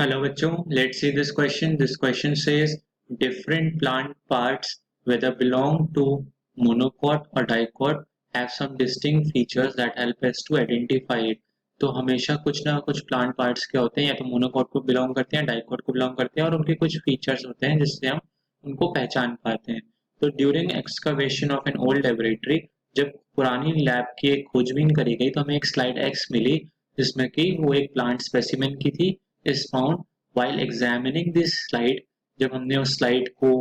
Hello bachcho, let's see this question. This question says different plant parts whether belong to monocot or dicot have some distinct features that help us to identify it. तो हमेशा कुछ ना कुछ plant parts क्या होते हैं, या तो मोनोकॉट को बिलोंग करते हैं, डाइकॉट को बिलोंग करते हैं, और उनके कुछ फीचर्स होते हैं जिससे हम उनको पहचान पाते हैं. तो during excavation of an old laboratory, जब पुरानी लैब की एक खोजबीन करी गई तो हमें एक स्लाइड एक्स मिली जिसमें कि वो एक प्लांट स्पेसिमेन की थी. is found while examining this slide. जब हमने उस स्लाइड को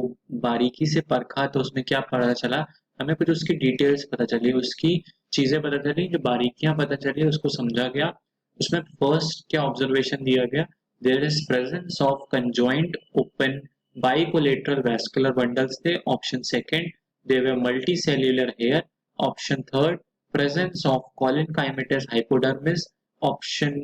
बारीकी से परखा तो उसमें क्या पता चला, हमें कुछ उसकी डिटेल्स पता चली, उसकी चीजें पता चली, जो बारीकियां पता चली उसको समझा गया. उसमें फर्स्ट क्या ऑब्जर्वेशन दिया गया, there is presence of conjoint open bicollateral vascular bundles थे. Option second, they were multi cellular hair. Option third, presence of collenchymatous hypodermis. Option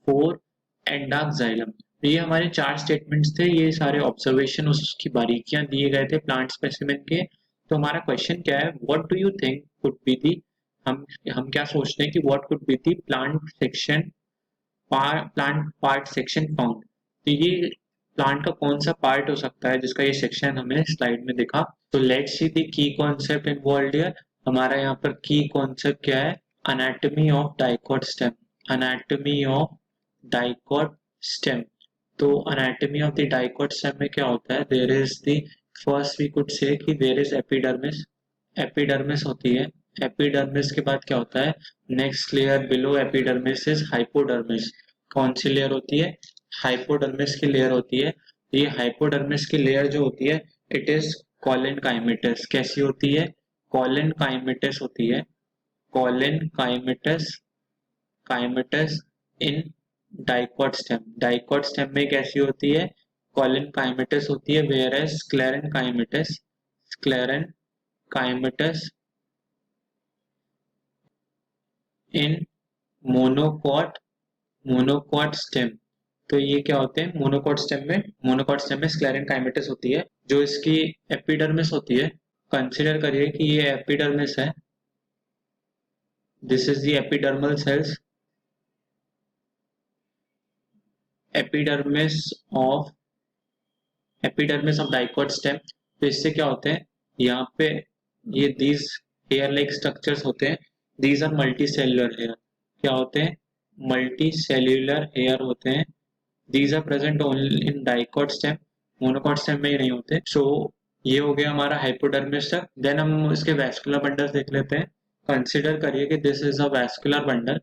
four, endarch xylem. ये हमारे चार स्टेटमेंट्स थे, ये सारे ऑब्जर्वेशन उसकी बारीकियां दिए गए थे प्लांट स्पेसिमेन के. तो हमारा क्वेश्चन क्या है, what do you think could be the, हम क्या सोचते हैं कि what could be the plant part section found. तो ये प्लांट का कौन सा पार्ट हो सकता है जिसका ये सेक्शन हमें स्लाइड में दिखा. तो let's see the key concept involved here. हमारा यहाँ पर की कॉन्सेप्ट क्या है, anatomy of dicot stem. Anatomy of dicot stem. तो anatomy of the dicot stem में क्या होता है, there is the first we could say कि देयर इज एपिडर्मिस. एपिडर्मिस होती है. एपिडर्मिस के बाद क्या होता है, next layer below epidermis is hypodermis. कौन सी लेयर होती है, हाइपोडर्मिस की लेयर होती है. ये हाइपोडर्मिस की लेयर जो होती है, इट इज कॉलिनकाइमेटस. कैसी होती है, कॉलिनकाइमेटस होती है. Collenchymatous chymatous in dicot stem. Dicot stem में कैसी होती है, कॉलिनकाइमेटस होती है. Whereas sclerenchymatous in monocot stem. तो ये क्या होते हैं, मोनोकॉट स्टेम में स्क्लेरेनकाइमेटस होती है. जो इसकी एपिडर्मिस होती है, कंसिडर करिए कि ये एपिडर्मिस है. This is the epidermal cells. Epidermis of dicot stem. तो इससे क्या होते हैं, यहाँ पे ये दीज हेयर लाइक स्ट्रक्चर्स होते हैं. These are multi cellular hair. क्या होते हैं, मल्टी सेल्यूलर हेयर होते हैं. These are present only in dicot stem, monocot stem में ही नहीं होते. सो ये हो गया हमारा हाइपोडर्मिस तक. देन हम इसके वैस्कुलर बंडल देख लेते हैं. कंसिडर करिए कि this is a vascular bundle.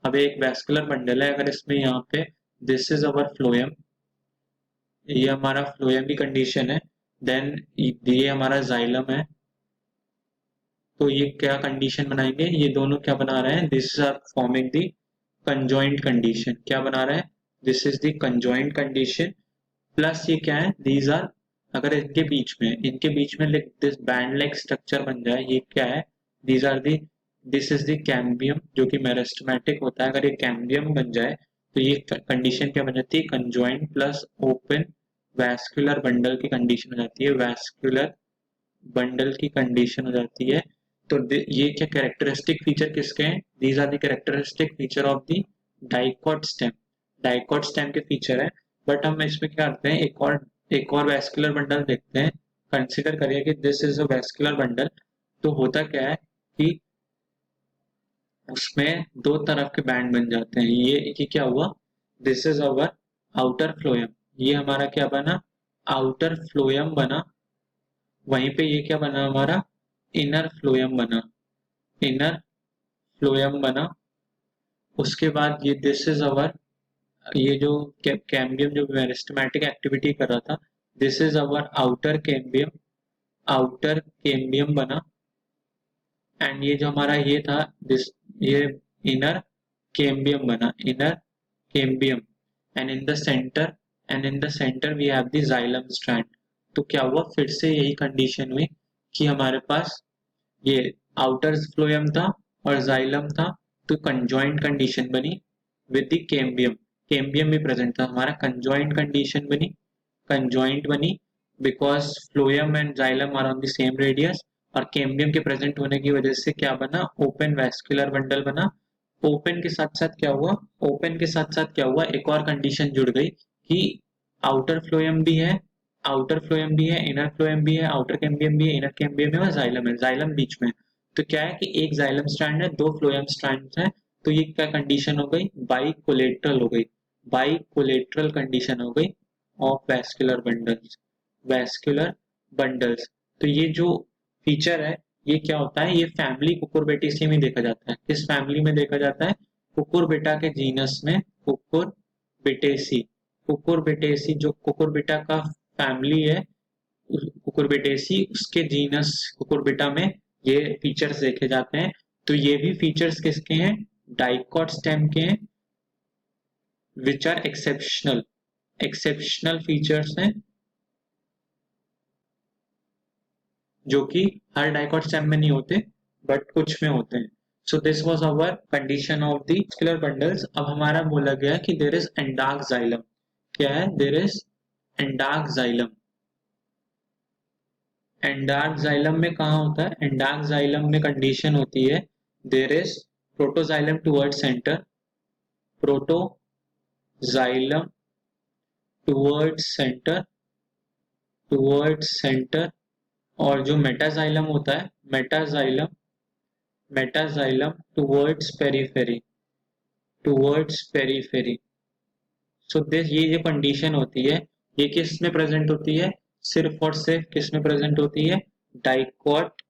अब एक वैस्कुलर बंडल है, अगर इसमें यहाँ पे दिस इज अवर फ्लोएम, ये हमारा फ्लोएम की कंडीशन है. देन ये हमारा जाइलम है. तो ये क्या कंडीशन बनाएंगे, ये दोनों क्या बना रहे हैं, this are forming the conjoint condition. क्या बना रहा है, this is the conjoint condition. Plus ये क्या है, दीज आर, अगर इनके बीच में दिस बैंड लाइक स्ट्रक्चर बन जाए, ये क्या है, these are the, this is the cambium जो कि मेरिस्टेमेटिक होता है. अगर ये कैम्बियम बन जाए तो ये कंडीशन क्या बन जाती है, conjoint plus open vascular bundle की कंडीशन हो जाती है. वैस्कुलर बंडल की कंडीशन हो जाती है. तो ये क्या कैरेक्टरिस्टिक फीचर किसके हैं, these are the characteristic feature of the dicot stem. Dicot stem के फीचर है. बट हम इसमें क्या करते हैं, एक और वैस्कुलर बंडल देखते हैं. कंसिडर करिए कि this is a vascular bundle. तो होता क्या है कि उसमें दो तरफ के बैंड बन जाते हैं. ये क्या हुआ, this is our outer phloem. ये हमारा क्या बना, आउटर फ्लोएम बना. वहीं पे ये क्या बना, हमारा इनर फ्लोएम बना. इनर फ्लोएम बना. उसके बाद ये दिस इज अवर, ये जो कैम्बियम जो मेरिस्टेमेटिक एक्टिविटी कर रहा था, this is our outer cambium. Outer cambium बना. एंड ये जो हमारा ये था, दिस, ये इनर कैम्बियम बना. Inner cambium. And in the centre we have the xylem strand. तो क्या हुआ, फिर से यही कंडीशन हुई कि हमारे पास ये आउटर फ्लोएम था और जाइलम था. तो कंजॉइंट कंडीशन बनी विद द कैम्बियम. कैम्बियम भी प्रेजेंट था, हमारा कंजॉइंट कंडीशन बनी because phloem and xylem are on the same radius. और कैम्बियम के प्रेजेंट होने की वजह से क्या बना, ओपन वैस्कुलर बंडल बना. ओपन के साथ साथ क्या हुआ, एक और कंडीशन जुड़ गई कि आउटर फ्लोएम भी है, इनर फ्लोएम भी है, आउटर कैम्बियम भी है, इनर कैम्बियम है और जाइलम है, जाइलम बीच में। तो क्या है कि एक जाइलम स्ट्रैंड है, दो फ्लोएम स्ट्रैंड्स हैं, तो ये क्या कंडीशन हो गई, बाइकोलेटरल हो गई, बाइकोलेटरल कंडीशन हो गई ऑफ वैस्कुलर बंडल्स। तो ये जो फीचर है ये क्या होता है, ये फैमिली कुकुरबिटेसी में देखा जाता है। किस फैमिली में देखा जाता है, कुकुरबिटा के जीनस में, कुकुरबिटेसी। कुकुरबिटेसी जो कुकुरबिटा का फैमिली है, कुकुरबिटेसी उसके जीनस कुकुरबिटा में ये फीचर्स देखे जाते हैं। तो ये भी फीचर्स किसके हैं, डाइकॉट स्टेम के हैं, विच आर एक्सेप्शनल फीचर्स हैं, जो कि हर डाइकॉट स्टेम में नहीं होते बट कुछ में होते हैं। So this was our condition of the vascular bundles. अब हमारा बोला गया कि देयर इज एंडार्क जाइलम। क्या है, there is endarch xylem. Endarch xylem में कहाँ होता है, एंडार्क जाइलम में कंडीशन होती है there is protoxylem toward centre, protoxylem toward centre, और जो मेटाजाइलम होता है, metaxylem towards periphery. So this ये जो कंडीशन होती है ये किस में प्रेजेंट होती है, सिर्फ और सिर्फ किस में प्रेजेंट होती है, डाइकॉट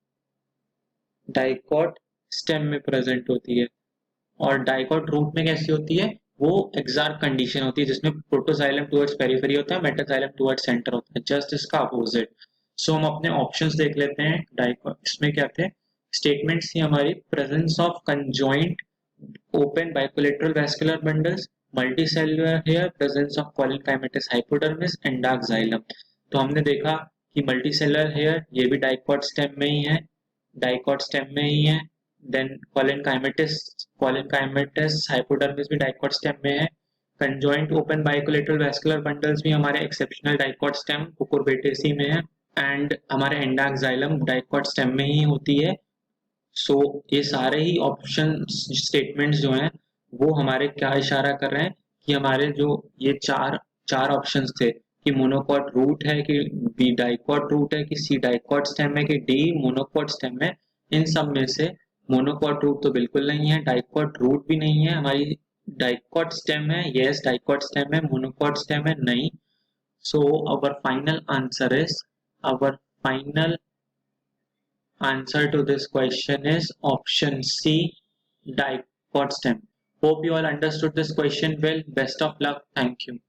डाइकॉट स्टेम में प्रेजेंट होती है। और डाइकॉट रूट में कैसी होती है, वो एक्साक्ट कंडीशन होती है जिसमें प्रोटोजाइलम टुवर्ड्स पेरिफेरी होता है, मेटाजाइलम टुवर्ड्स सेंटर होता है, जस्ट इसका अपोजिट। सो हम अपने ऑप्शंस देख लेते हैं। डाइकॉट इसमें क्या थे स्टेटमेंट्स थी हमारी, presence of conjoint open bicollateral vascular bundles, multicellular hair, presence of collenchymatous hypodermis endarch xylem. तो हमने देखा कि मल्टीसेलुलर हेयर ये भी डाइकॉट स्टेम में ही है, डाइकॉट स्टेम में ही है। देन कॉलिनकाइमेटस हाइपोडर्मिस भी डाइकॉट स्टेम में है। Conjoint open bicollateral vascular bundles भी हमारे एक्सेप्शनल डाइकॉट स्टेम कुकुरबिटेसी में है, एंड हमारे एंडार्क जाइलम डाइकॉट स्टेम में ही होती है। सो ये सारे ही ऑप्शन स्टेटमेंट्स जो हैं वो हमारे क्या इशारा कर रहे हैं कि हमारे जो ये चार चार ऑप्शंस थे कि मोनोकॉट रूट है, कि बी डाइकॉट रूट है, कि सी डाइकॉट स्टेम है, कि डी मोनोकॉट स्टेम है। इन सब में से मोनोकॉट रूट तो बिल्कुल नहीं है, डाइकॉट रूट भी नहीं है, हमारी डाइकॉट स्टेम है, यस डाइकॉट स्टेम है, मोनोकॉट स्टेम है नहीं। So our final answer is our final answer to this question is option C, dicot stem. Hope you all understood this question well. Best of luck. Thank you.